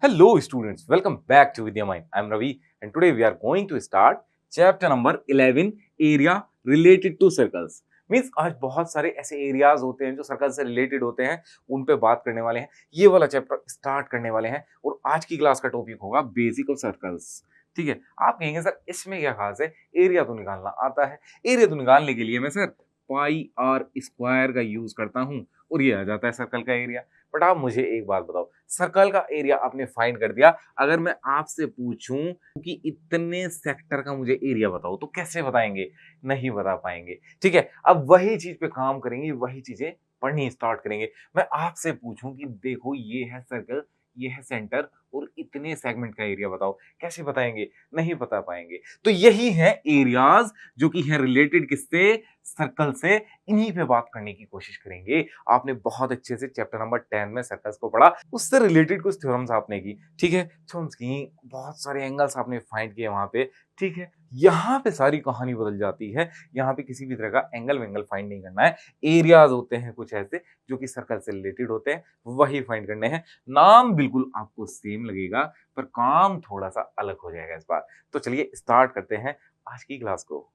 Hello, students. Welcome back to Vidya Mind. I'm Ravi, and today we are going to start chapter number 11 area related to circles. Means आज बहुत सारे ऐसे areas होते हैं जो circle से related होते हैं, उन पे बात करने वाले हैं। ये वाला चैप्टर स्टार्ट करने वाले हैं और आज की क्लास का टॉपिक होगा बेसिक ऑफ सर्कल्स। ठीक है, आप कहेंगे सर इसमें क्या खास है, एरिया तो निकालना आता है। एरिया तो निकालने के लिए मैं सर पाई आर स्क्वायर का यूज करता हूँ और ये आ जाता है सर्कल का एरिया। बट आप मुझे एक बात बताओ, सर्कल का एरिया आपने फाइंड कर दिया, अगर मैं आपसे पूछूं कि इतने सेक्टर का मुझे एरिया बताओ तो कैसे बताएंगे? नहीं बता पाएंगे। ठीक है, अब वही चीज पे काम करेंगे, वही चीजें पढ़नी स्टार्ट करेंगे। मैं आपसे पूछूं कि देखो ये है सर्कल, ये है सेंटर और इतने सेगमेंट का एरिया बताओ, कैसे बताएंगे? नहीं बता पाएंगे। तो यही है एरियाज जो कि है रिलेटेड किससे? सर्कल से। इन्हीं पे बात करने की कोशिश करेंगे। आपने बहुत अच्छे से चैप्टर नंबर 10 में सर्कल्स को पढ़ा, उससे रिलेटेड कुछ थ्योरम्स आपने की। ठीक है, थ्योरम्स की, बहुत सारे एंगल्स आपने फाइंड किए वहां पे। ठीक है, यहाँ पे सारी कहानी बदल जाती है। यहाँ पे किसी भी तरह का एंगल वेंगल फाइंड नहीं करना है। एरियाज होते हैं कुछ ऐसे जो कि सर्कल से रिलेटेड होते हैं, वही फाइंड करने हैं। नाम बिल्कुल आपको सेम लगेगा पर काम थोड़ा सा अलग हो जाएगा इस बार। तो चलिए स्टार्ट करते हैं आज की क्लास को।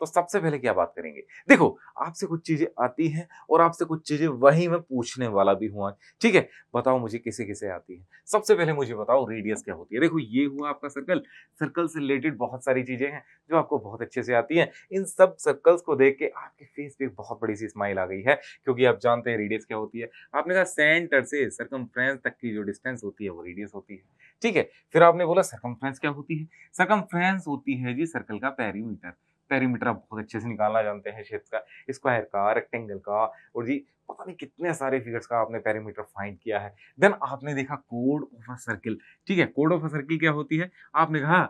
तो सबसे पहले क्या बात करेंगे? देखो, आपसे कुछ चीजें आती हैं और आपसे कुछ चीजें वही मैं पूछने वाला भी हूं आज। ठीक है, बताओ मुझे किसे किसे आती है। सबसे पहले मुझे बताओ रेडियस क्या होती है। देखो ये हुआ आपका सर्कल। सर्कल से रिलेटेड बहुत सारी चीजें हैं जो आपको बहुत अच्छे से आती हैं। इन सब सर्कल्स को देख के आपके फेस पे एक बहुत बड़ी सी स्माइल आ गई है, क्योंकि आप जानते हैं रेडियस क्या होती है। आपने कहा सेंटर से सर्कमफ्रेंस तक की जो डिस्टेंस होती है वो रेडियस होती है। ठीक है, फिर आपने बोला सर्कमफ्रेंस क्या होती है? सर्कमफ्रेंस होती है जी सर्कल का पेरीमीटर। पेरीमीटर आप बहुत अच्छे से निकालना जानते हैं शेप्स का, स्क्वायर का, रेक्टेंगल का, और जी पता नहीं कितने सारे फिगर्स का आपने पेरीमीटर फाइंड किया है। देन आपने देखा कोड ऑफ अ सर्किल। ठीक है, कोड ऑफ अ सर्किल क्या होती है? आपने कहा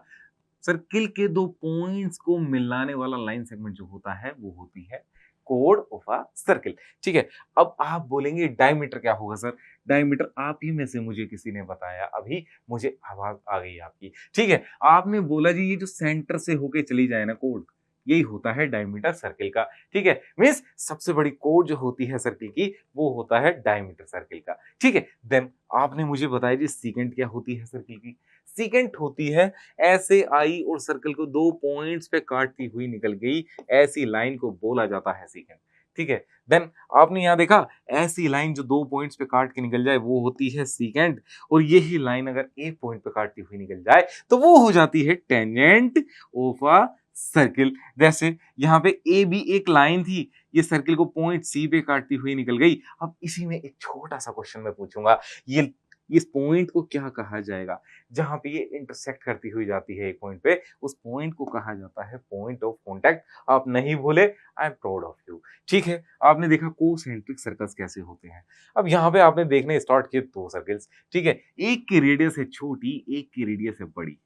सर्किल के दो पॉइंट्स को मिलाने वाला लाइन सेगमेंट जो होता है वो होती है कोड ऑफ अ सर्किल। ठीक है, अब आप बोलेंगे डायमीटर क्या होगा सर? डायमीटर आप ही में से मुझे किसी ने बताया अभी, मुझे आवाज आ गई आपकी। ठीक है, आपने बोला जी ये जो सेंटर से होके चली जाए ना कोड, यही होता है डायमीटर सर्किल का। ठीक है, मींस सबसे बड़ी कोड जो होती है सर्किल की वो होता है डायमीटर सर्किल का। ठीक है, देन आपने मुझे बताया जी सीकेंट क्या होती है सर्किल की? सीकेंट होती है ऐसे आई और सर्कल को दो पॉइंट्स पे काटती हुई निकल गई ऐसी लाइन को बोला जाता है सीकेंट। ठीक है, देन आपने यहाँ देखा ऐसी लाइन जो दो पॉइंट्स पे काट के निकल जाए वो होती है सीकेंट, और यही लाइन अगर एक पॉइंट पे काटती हुई निकल जाए तो वो हो जाती है टेंजेंट ऑफ अ सर्किल। जैसे यहाँ पे ए बी एक लाइन थी, ये सर्किल को पॉइंट सी पे काटती हुई निकल गई। अब इसी में एक छोटा सा क्वेश्चन मैं पूछूंगा, ये इस पॉइंट को क्या कहा जाएगा? जहां पे ये इंटरसेक्ट करती हुई जाती है एक पॉइंट पे, उस पॉइंट को कहा जाता है पॉइंट ऑफ कांटेक्ट। आप नहीं भूले, I am proud of you. ठीक है, आपने देखा कोसेंट्रिक सर्कल्स कैसे होते हैं। अब यहाँ पे आपने देखने स्टार्ट किए दो सर्कल्स। ठीक है, एक की रेडियस है छोटी, एक की रेडियस है बड़ी।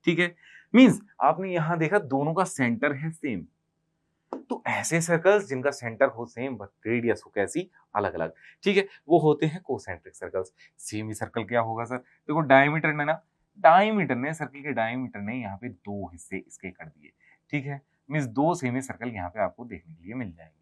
ठीक है, मींस आपने यहां देखा दोनों का सेंटर है सेम। तो ऐसे सर्कल्स जिनका सेंटर हो सेम बट रेडियस हो कैसी? अलग अलग। ठीक है, वो होते हैं कोसेंट्रिक सर्कल्स। सेम ही सर्कल क्या होगा सर? देखो डायमीटर ने ना, डायमीटर ने सर्कल के डायमीटर ने यहाँ पे दो हिस्से इसके कर दिए। ठीक है, मींस दो सेम ही सर्कल यहाँ पे आपको देखने के लिए मिल जाएंगे।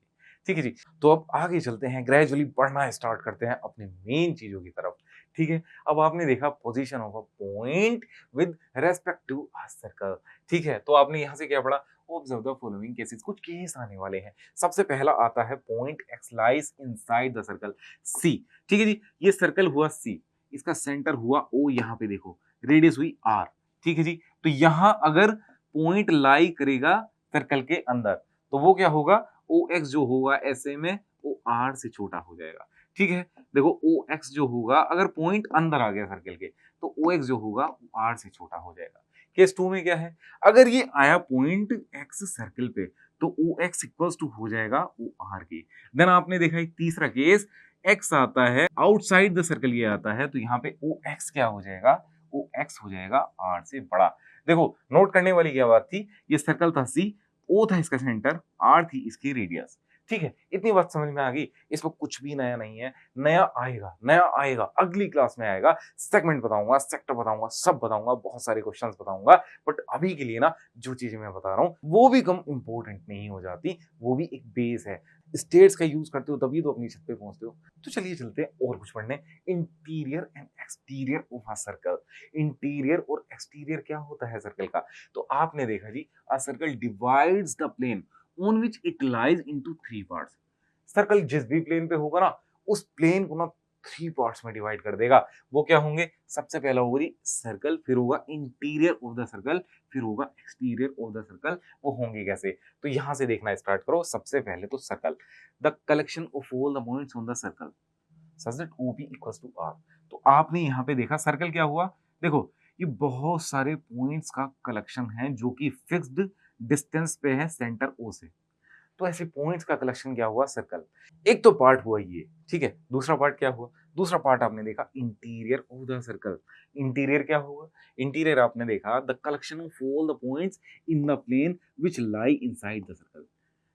ठीक है जी, तो अब आगे चलते हैं, ग्रेजुअली बढ़ना स्टार्ट करते हैं अपने मेन चीजों की तरफ। ठीक है, अब आपने देखा position of a point with respect to a circle. ठीक है, तो आपने यहाँ से क्या पढ़ा? Observe the following cases. कुछ केस आने वाले हैं। सबसे पहला आता है point X lies inside the circle C. ठीक है जी, ये सर्कल हुआ सी, इसका सेंटर हुआ ओ, यहाँ पे देखो रेडियस हुई आर। ठीक है जी, तो यहाँ अगर पॉइंट लाई करेगा सर्कल के अंदर तो वो क्या होगा? ओ एक्स जो होगा ऐसे में ओ आर से छोटा हो जाएगा। ठीक है, देखो ओ एक्स जो होगा अगर पॉइंट अंदर आ गया सर्कल के तो ओ एक्स जो होगा वो आर से छोटा हो जाएगा। केस 2 में क्या है? अगर ये आया पॉइंट एक्स सर्कल पे तो ओ एक्स इक्वल्स टू हो जाएगा ओ आर के। देन आपने देखा एक तीसरा केस, एक्स आता है आउटसाइड द सर्कल, ये आता है तो यहाँ पे ओ एक्स क्या हो जाएगा? ओ एक्स हो जाएगा आर से बड़ा। देखो नोट करने वाली क्या बात थी, ये सर्कल था सी, ओ था इसका सेंटर, आर थी इसकी रेडियस। ठीक है, इतनी बात समझ में आ गई। इसमें कुछ भी नया नहीं है, नया आएगा, नया आएगा अगली क्लास में आएगा। सेगमेंट बताऊंगा, सेक्टर बताऊंगा, सब बताऊंगा, बहुत सारे क्वेश्चंस बताऊंगा। बट अभी के लिए ना जो चीजें मैं बता रहा हूँ वो भी कम इंपॉर्टेंट नहीं हो जाती, वो भी एक बेस है। स्टेट्स का यूज करते हो तभी तो अपनी छत पे पहुंचते हो। तो चलिए चलते हैं और कुछ पढ़ने। Interior and exterior of a circle. Interior और एक्सटीरियर क्या होता है सर्कल का? तो आपने देखा जी, a circle divides the plane on which it lies into three parts. Circle जिस भी प्लेन पे होगा ना, उस प्लेन को ना थ्री पार्ट्स में डिवाइड कर देगा। वो क्या होंगे? सबसे पहला होगा जी सर्कल, फिर होगा इंटीरियर ऑफ द सर्कल, फिर होगा एक्सटीरियर ऑफ द सर्कल। वो होंगे कैसे? तो यहां से देखना स्टार्ट करो। सबसे पहले तो circle, the collection of all the points on the circle such that OP equals to R। तो आपने यहाँ पे देखा सर्कल क्या हुआ? देखो, ये बहुत सारे पॉइंट्स का कलेक्शन है जो कि फिक्स्ड डिस्टेंस पे है सेंटर O से। तो ऐसे पॉइंट्स का कलेक्शन क्या हुआ? सर्कल। एक तो पार्ट हुआ ये, ठीक है। दूसरा पार्ट क्या हुआ? दूसरा पार्ट आपने देखा interior of the circle. Interior क्या होगा? इंटीरियर आपने देखा the collection of all the points in the plane which lie inside the circle.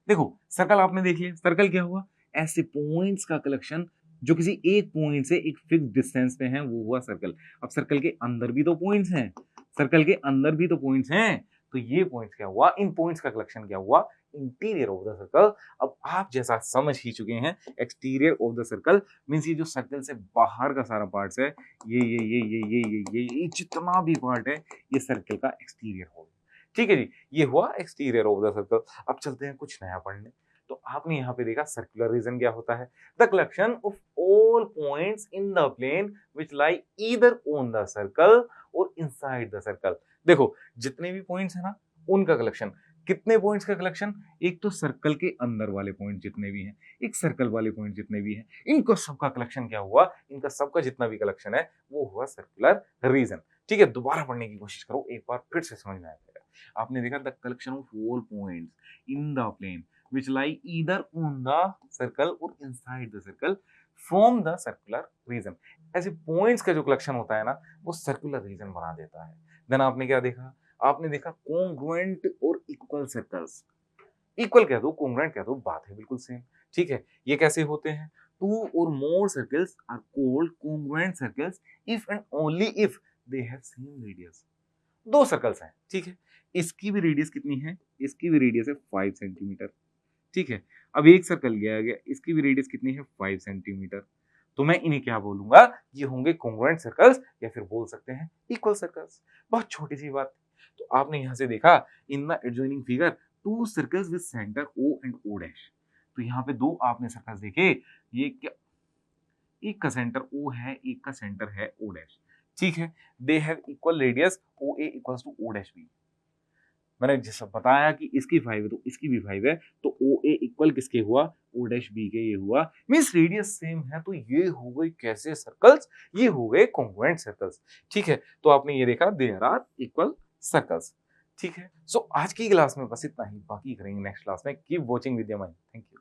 देखो, सर्कल आपने देख लिया। सर्कल क्या हुआ? ऐसे पॉइंट्स का कलेक्शन जो किसी एक पॉइंट से एक फिक्स डिस्टेंस पे है, वो हुआ सर्कल। अब सर्कल के अंदर भी तो पॉइंट्स हैं, सर्कल के अंदर भी तो पॉइंट्स हैं। तो ये पॉइंट्स क्या हुआ? इन पॉइंट्स का कलेक्शन क्या हुआ? Interior of the circle. अब आप जैसा समझ ही चुके हैं, exterior of the circle means ये जो सर्कल से बाहर का सारा पार्ट्स है, ये जितना भी पार्ट है, ये सर्कल का एक्सटीरियर होगा। ठीक है जी, ये हुआ एक्सटीरियर ऑफ द सर्कल। अब चलते हैं कुछ नया पढ़ने। तो आपने यहाँ पे देखा सर्कुलर रीजन क्या होता है? The collection of all points in the plane which lie either on the circle और इनसाइड द सर्कल। देखो, जितने भी पॉइंट्स है ना, उनका कलेक्शन। कितने पॉइंट्स का कलेक्शन? एक तो सर्कल के अंदर वाले पॉइंट जितने भी हैं, एक सर्कल वाले पॉइंट जितने भी हैं, इनका सबका कलेक्शन क्या हुआ? इनका सबका जितना भी कलेक्शन है, वो हुआ सर्कुलर रीजन। ठीक है, दोबारा पढ़ने की कोशिश करो, एक बार फिर से समझ में आएगा। आपने देखा the collection of all points in the plane which lie either on the circle or inside the circle form the circular region। ऐसे पॉइंट्स का जो कलेक्शन होता है ना, वो सर्कुलर रीजन बना देता है। देन आपने क्या देखा? आपने देखा कॉन्ग्रुएंट और इक्वल सर्कल्स। इक्वल कह दो, कॉन्ग्रुएंट कह दो, बात है बिल्कुल सेम। ठीक है, ये कैसे होते हैं? टू और more circles are called congruent circles if and only if they have same radius. दो सर्कल्स हैं, ठीक है, इसकी भी रेडियस कितनी है? इसकी भी रेडियस है 5 सेंटीमीटर। ठीक है, अब एक सर्कल लिया गया, इसकी भी रेडियस कितनी है? 5 सेंटीमीटर। तो मैं इन्हें क्या बोलूंगा? ये होंगे कॉन्ग्रुएंट सर्कल्स, या फिर बोल सकते हैं इक्वल सर्कल्स। बहुत छोटी सी बात। तो आपने यहां से देखा in the adjoining figure to circles with centre O and O dash. तो यहाँ पे दो आपने सर्कल्स देखे, ये क्या? एक का सेंटर O है, एक का सेंटर है O डैश। ठीक है, they have equal radius OA equals to O dash B। मैंने जैसा बताया कि इसकी 5 है तो इसकी भी 5 है, तो OA इक्वल किसके हुआ? O डैश B के ये हुआ। मींस रेडियस सेम है, तो ये हो गई कैसे सर्कल्स? ये हो गए कॉन्ग्रुएंट सर्कल्स। ठीक है, तो आपने ये देखा देयर आर इक्वल सर्कल्स। ठीक है, सो आज की क्लास में बस इतना ही, बाकी करेंगे नेक्स्ट क्लास में। Keep watching Vidya mine. Thank you.